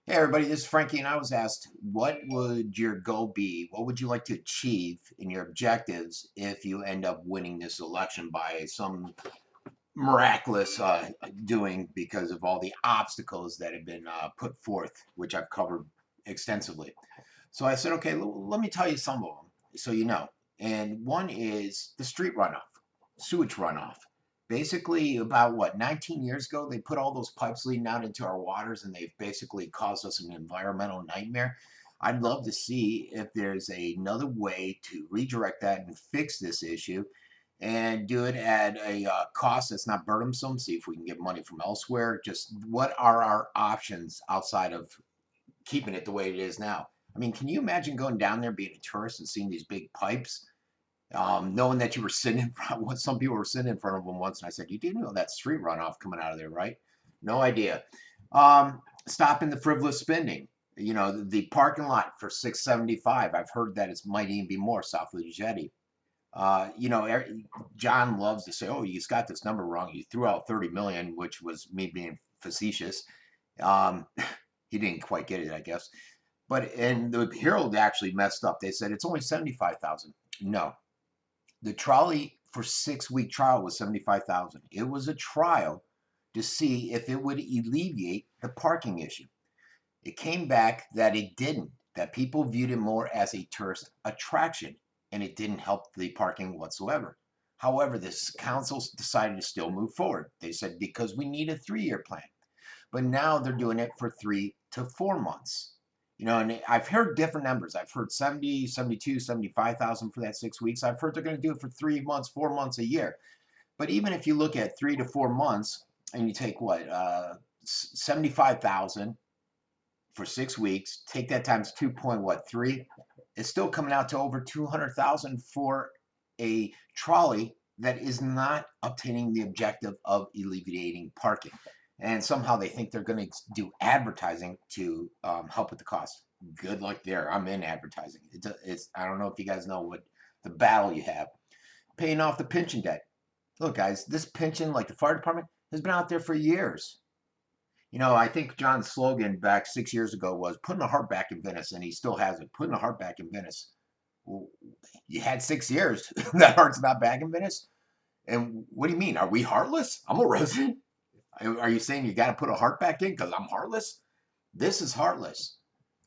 Hey everybody, this is Frankie, and I was asked, what would your goal be? What would you like to achieve in your objectives if you end up winning this election by some miraculous doing because of all the obstacles that have been put forth, which I've covered extensively? So I said, okay, let me tell you some of them so you know. And one is the street runoff, sewage runoff. Basically, about what, 19 years ago, they put all those pipes leading out into our waters and they've basically caused us an environmental nightmare. I'd love to see if there's another way to redirect that and fix this issue and do it at a cost that's not burdensome. See if we can get money from elsewhere. Just what are our options outside of keeping it the way it is now? I mean, can you imagine going down there being a tourist and seeing these big pipes, knowing that you were sitting in front, what some people were sitting in front of them once, and I said, "You do know that street runoff coming out of there, right?" No idea. Stopping the frivolous spending. You know, the parking lot for 675. I've heard that it might even be more south of the jetty. You know, John loves to say, "Oh, you got this number wrong. You threw out 30 million," which was me being facetious. Um, he didn't quite get it, I guess. But and the Herald actually messed up. They said it's only 75,000. No, the trolley for 6 week trial was 75,000. It was a trial to see if it would alleviate the parking issue. It came back that it didn't. That people viewed it more as a tourist attraction, and it didn't help the parking whatsoever. However, this council decided to still move forward. They said because we need a 3 year plan, but now they're doing it for 3 to 4 months. You know, and I've heard different numbers. I've heard 70, 72, 75,000 for that 6 weeks. I've heard they're going to do it for 3 months, 4 months, a year. But even if you look at 3 to 4 months and you take what, 75,000 for 6 weeks, take that times 2.3, it's still coming out to over 200,000 for a trolley that is not obtaining the objective of alleviating parking. And somehow they think they're going to do advertising to help with the cost. Good luck there. I'm in advertising. I don't know if you guys know what the battle you have. Paying off the pension debt. Look, guys, this pension, like the fire department, has been out there for years. You know, I think John's slogan back 6 years ago was putting a heart back in Venice, and he still has it. Putting a heart back in Venice. Well, you had 6 years. That heart's not back in Venice. And what do you mean? Are we heartless? I'm a resident. Are you saying you got to put a heart back in because I'm heartless? This is heartless.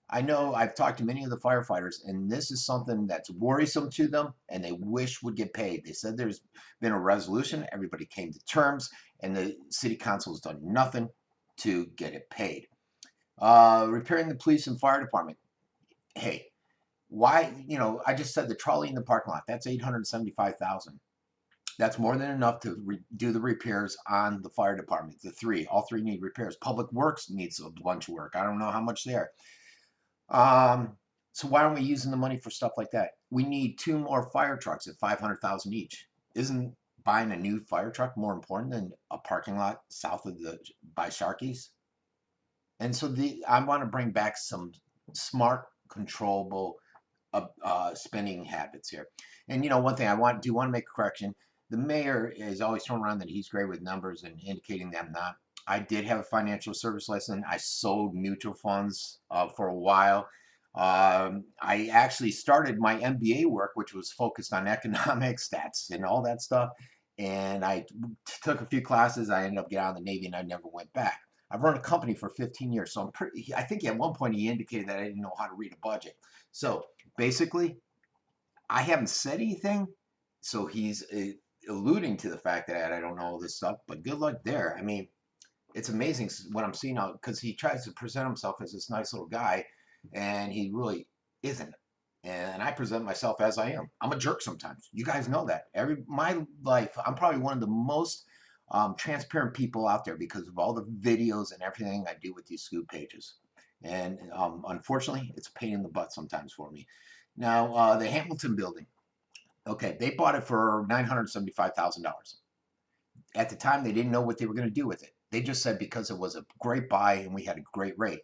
I know I've talked to many of the firefighters, and this is something that's worrisome to them, and they wish would get paid. They said there's been a resolution, everybody came to terms, and the city council has done nothing to get it paid. Repairing the police and fire department. Hey, why? You know, I just said the trolley in the parking lot. That's 875,000. That's more than enough to do the repairs on the fire department. All three need repairs. Public Works needs a bunch of work. I don't know how much there. So why aren't we using the money for stuff like that? We need two more fire trucks at 500,000 each. Isn't buying a new fire truck more important than a parking lot south of the by Sharky's? And so I want to bring back some smart, controllable spending habits here. And you know, one thing I do want to make a correction. The mayor is always throwing around that he's great with numbers and indicating that I'm not. I did have a financial service lesson. I sold mutual funds for a while. I actually started my MBA work, which was focused on economics, stats, and all that stuff. And I took a few classes. I ended up getting out of the Navy, and I never went back. I've run a company for 15 years, so I think at one point he indicated that I didn't know how to read a budget. So basically, I haven't said anything, so he's alluding to the fact that I don't know all this stuff. But good luck there. I mean, it's amazing what I'm seeing now because he tries to present himself as this nice little guy, and he really isn't. And I present myself as I am. I'm a jerk sometimes. You guys know that. My life, I'm probably one of the most transparent people out there because of all the videos and everything I do with these scoop pages. And unfortunately, it's a pain in the butt sometimes for me. Now, the Hamilton building. Okay, they bought it for $975,000. At the time, they didn't know what they were going to do with it. They just said because it was a great buy and we had a great rate.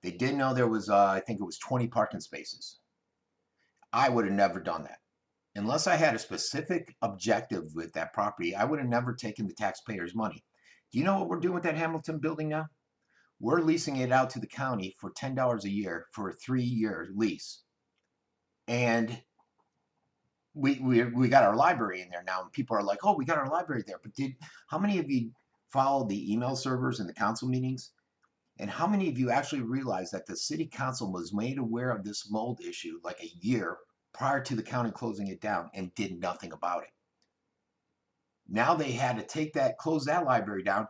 They didn't know there was, I think it was 20 parking spaces. I would have never done that. Unless I had a specific objective with that property, I would have never taken the taxpayers' money. Do you know what we're doing with that Hamilton building now? We're leasing it out to the county for $10 a year for a 3-year lease. And we got our library in there now, and people are like, "Oh, we got our library there." But how many of you followed the email servers in the council meetings? And how many of you actually realize that the city council was made aware of this mold issue like a year prior to the county closing it down and did nothing about it? Now they had to close that library down,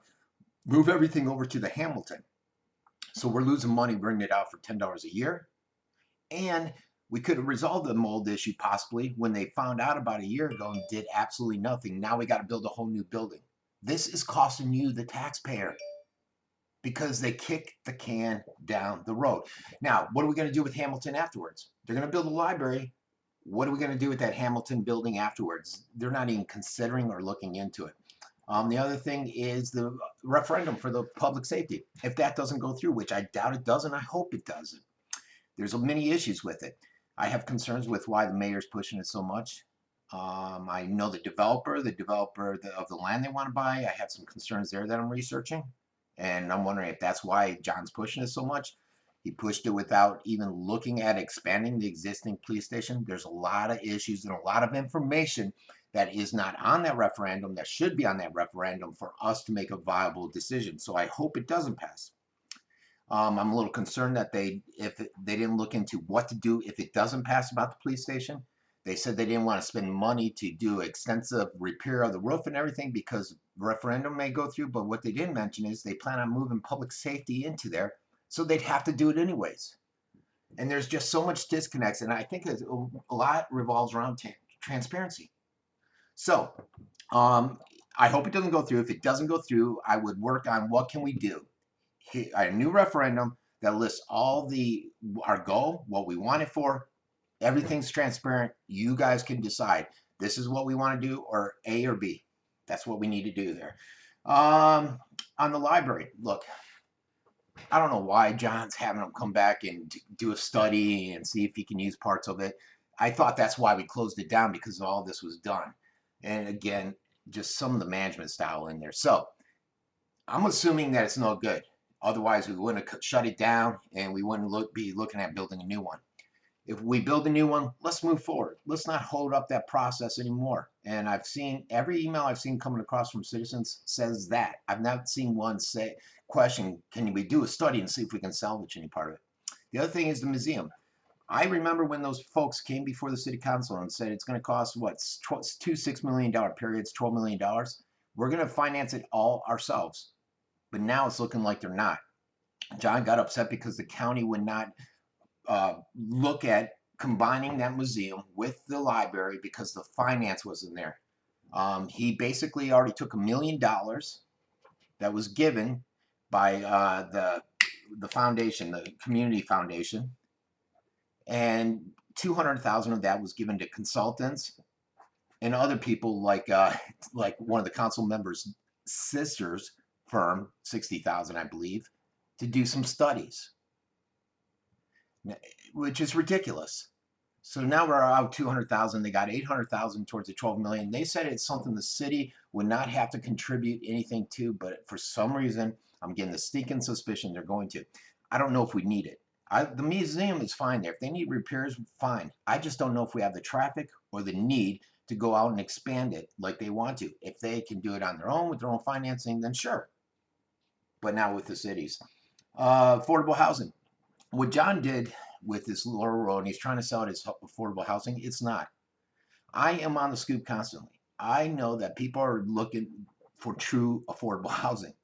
move everything over to the Hamilton. So we're losing money bringing it out for $10 a year. And we could have resolved the mold issue possibly when they found out about a year ago and did absolutely nothing. Now we got to build a whole new building. This is costing you, the taxpayer, because they kick the can down the road. Now, what are we going to do with Hamilton afterwards? They're going to build a library. What are we going to do with that Hamilton building afterwards? They're not even considering or looking into it. The other thing is the referendum for the public safety. If that doesn't go through, which I doubt it doesn't, I hope it doesn't. There's many issues with it. I have concerns with why the mayor's pushing it so much. I know the developer of the land they want to buy. I have some concerns there that I'm researching. And I'm wondering if that's why John's pushing it so much. He pushed it without even looking at expanding the existing police station. There's a lot of issues and a lot of information that is not on that referendum that should be on that referendum for us to make a viable decision. So I hope it doesn't pass. I'm a little concerned that if they didn't look into what to do if it doesn't pass about the police station. They said they didn't want to spend money to do extensive repair of the roof and everything because referendum may go through. But what they didn't mention is they plan on moving public safety into there, so they'd have to do it anyways. And there's just so much disconnects, and I think a lot revolves around transparency. So I hope it doesn't go through. If it doesn't go through, I would work on what can we do. A new referendum that lists our goal, what we want it for. Everything's transparent. You guys can decide. This is what we want to do, or A or B. That's what we need to do there. On the library, look, I don't know why John's having them come back and do a study and see if he can use parts of it. I thought that's why we closed it down, because all this was done. And again, just some of the management style in there. So I'm assuming that it's no good. Otherwise, we wouldn't have shut it down and we wouldn't be looking at building a new one. If we build a new one, let's move forward. Let's not hold up that process anymore. And I've seen every email I've seen coming across from citizens says that. I've not seen one question, can we do a study and see if we can salvage any part of it? The other thing is the museum. I remember when those folks came before the city council and said it's going to cost two $6 million periods, $12 million. We're going to finance it all ourselves. But now it's looking like they're not. John got upset because the county would not look at combining that museum with the library because the finance wasn't there. He basically already took $1 million that was given by the foundation, the community foundation, and $200,000 of that was given to consultants and other people like one of the council members' sisters firm, $60,000 I believe, to do some studies, which is ridiculous. So now we're out $200,000. They got $800,000 towards the $12 million. They said it's something the city would not have to contribute anything to, but for some reason, I'm getting the stinking suspicion they're going to. I don't know if we need it. The museum is fine there. If they need repairs, fine. I just don't know if we have the traffic or the need to go out and expand it like they want to. If they can do it on their own with their own financing, then sure. But not with the cities. Affordable housing. What John did with this Laurel Road, and he's trying to sell it as affordable housing, it's not. I am on the scoop constantly. I know that people are looking for true affordable housing.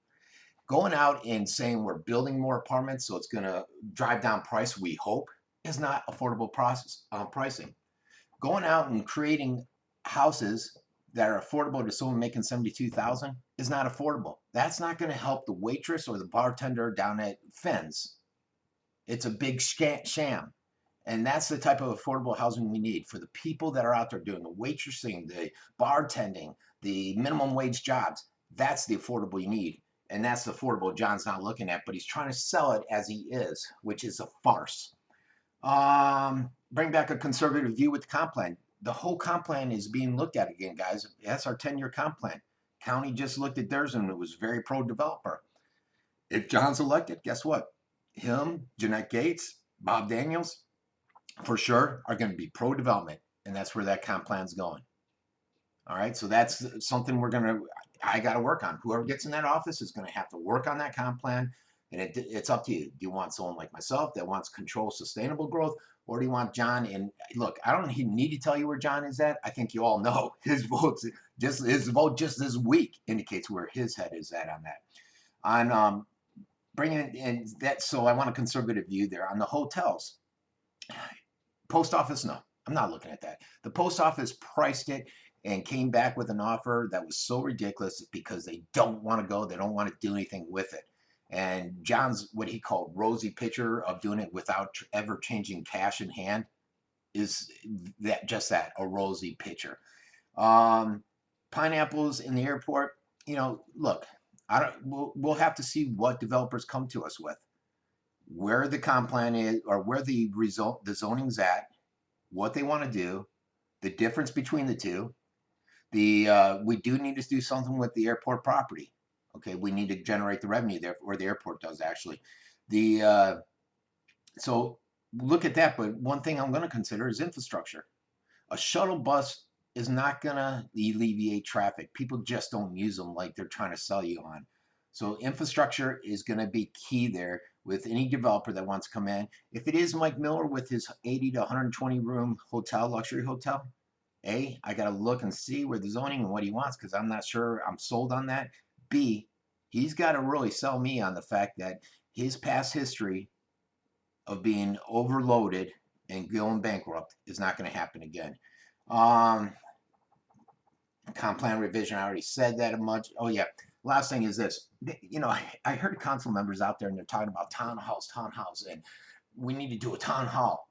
Going out and saying we're building more apartments so it's going to drive down price, we hope, is not affordable pricing. Going out and creating houses that are affordable to someone making $72,000 is not affordable. That's not going to help the waitress or the bartender down at Fenn's. It's a big sham. And that's the type of affordable housing we need for the people that are out there doing the waitressing, the bartending, the minimum wage jobs. That's the affordable you need. And that's the affordable John's not looking at, but he's trying to sell it as he is, which is a farce. Bring back a conservative view with the comp plan. The whole comp plan is being looked at again, guys. That's our 10-year comp plan. County just looked at theirs and it was very pro-developer. If John's elected, guess what? Him, Jeanette Gates, Bob Daniels, for sure, are going to be pro-development, and that's where that comp plan's going. All right, so that's something I got to work on. Whoever gets in that office is going to have to work on that comp plan, and it's up to you. Do you want someone like myself that wants control sustainable growth, or do you want John? And look, I don't need to tell you where John is at. I think you all know his vote just this week indicates where his head is at on that. On bringing in that, so I want a conservative view there on the hotels. Post office, no, I'm not looking at that. The post office priced it and came back with an offer that was so ridiculous because they don't want to go, they don't want to do anything with it. And John's what he called rosy picture of doing it without ever changing cash in hand is just that, a rosy picture. Pineapples in the airport, look, I don't. We'll have to see what developers come to us with, where the comp plan is, or where the zoning's at, what they want to do, the difference between the two. We do need to do something with the airport property. Okay, we need to generate the revenue there, or the airport does actually. So look at that. But one thing I'm going to consider is infrastructure. A shuttle bus is not going to alleviate traffic. People just don't use them like they're trying to sell you on. So infrastructure is going to be key there with any developer that wants to come in. If it is Mike Miller with his 80 to 120 room hotel, luxury hotel, A, I got to look and see where the zoning and what he wants, because I'm not sure I'm sold on that. B, he's got to really sell me on the fact that his past history of being overloaded and going bankrupt is not going to happen again. Comp plan revision, I already said that a much. Oh yeah, last thing is this. I heard council members out there and they're talking about townhouse, and we need to do a town hall.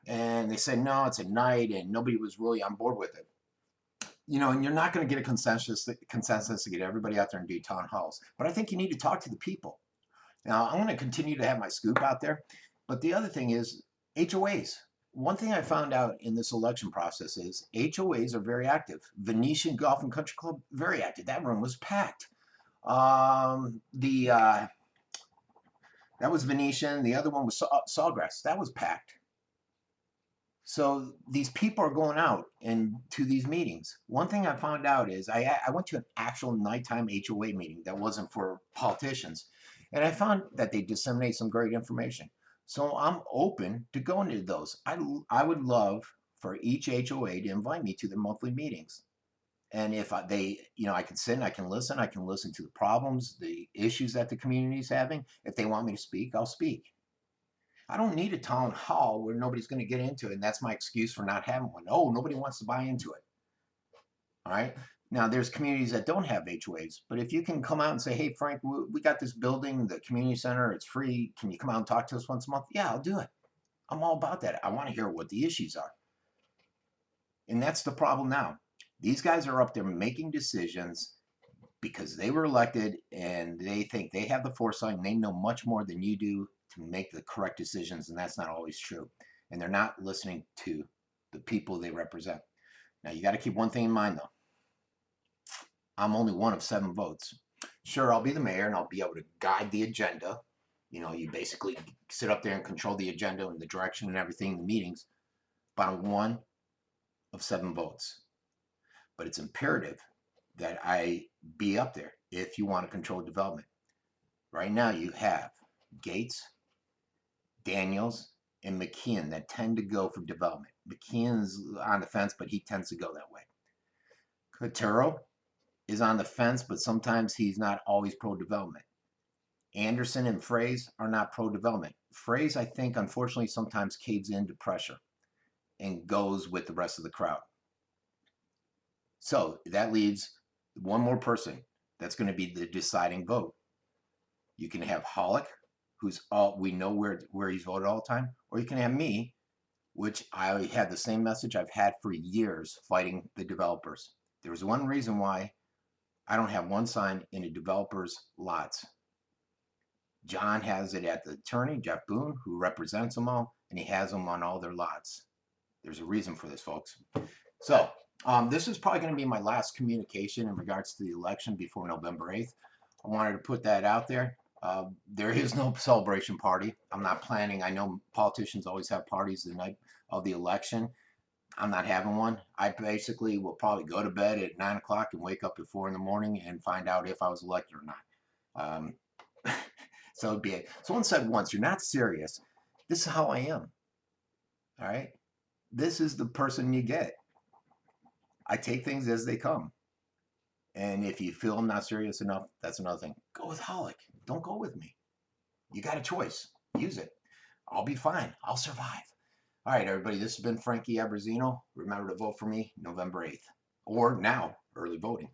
And they said, no, it's at night, and nobody was really on board with it. And you're not going to get a consensus to get everybody out there and do town halls. But I think you need to talk to the people. Now, I'm going to continue to have my scoop out there. But the other thing is HOAs. One thing I found out in this election process is HOAs are very active. Venetian Golf and Country Club, very active. That room was packed. That was Venetian. The other one was Sawgrass. That was packed. So these people are going out and to these meetings. One thing I found out is I went to an actual nighttime HOA meeting that wasn't for politicians, and I found that they disseminate some great information. So I'm open to going to those. I would love for each HOA to invite me to their monthly meetings. And if I can sit and I can listen to the problems, the issues that the community is having. If they want me to speak, I'll speak. I don't need a town hall where nobody's going to get into it, and that's my excuse for not having one. Oh, nobody wants to buy into it. All right. Now, there's communities that don't have HOAs, but if you can come out and say, hey, Frank, we got this building, the community center, it's free. Can you come out and talk to us once a month? Yeah, I'll do it. I'm all about that. I want to hear what the issues are. And that's the problem now. These guys are up there making decisions because they were elected and they think they have the foresight and they know much more than you do to make the correct decisions, and that's not always true. And they're not listening to the people they represent. Now, you got to keep one thing in mind, though. I'm only one of 7 votes. Sure, I'll be the mayor and I'll be able to guide the agenda. You basically sit up there and control the agenda and the direction and everything in the meetings. But I'm one of 7 votes. But it's imperative that I be up there if you want to control development. Right now, you have Gates, Daniels, and McKeon that tend to go for development. McKeon's on the fence, but he tends to go that way. Cotero is on the fence, but sometimes he's not always pro-development. Anderson and Fraze are not pro-development. Fraze, I think, unfortunately, sometimes caves into pressure and goes with the rest of the crowd. So that leaves one more person that's going to be the deciding vote. You can have Hollick, we know where he's voted all the time, or you can have me, which I had the same message I've had for years fighting the developers. There's one reason why I don't have one sign in a developer's lots. John has it at the attorney, Jeff Boone, who represents them all, and he has them on all their lots. There's a reason for this, folks. So this is probably going to be my last communication in regards to the election before November 8th. I wanted to put that out there. There is no celebration party. I'm not planning. I know politicians always have parties the night of the election. I'm not having one. I basically will probably go to bed at 9 o'clock and wake up at 4 in the morning and find out if I was elected or not. Um, so it'd be it. Someone said once, "You're not serious." This is how I am. All right. This is the person you get. I take things as they come. And if you feel I'm not serious enough, that's another thing. Go with Holic. Don't go with me. You got a choice. Use it. I'll be fine. I'll survive. All right, everybody. This has been Frankie Abbruzzino. Remember to vote for me November 8th. Or now, early voting.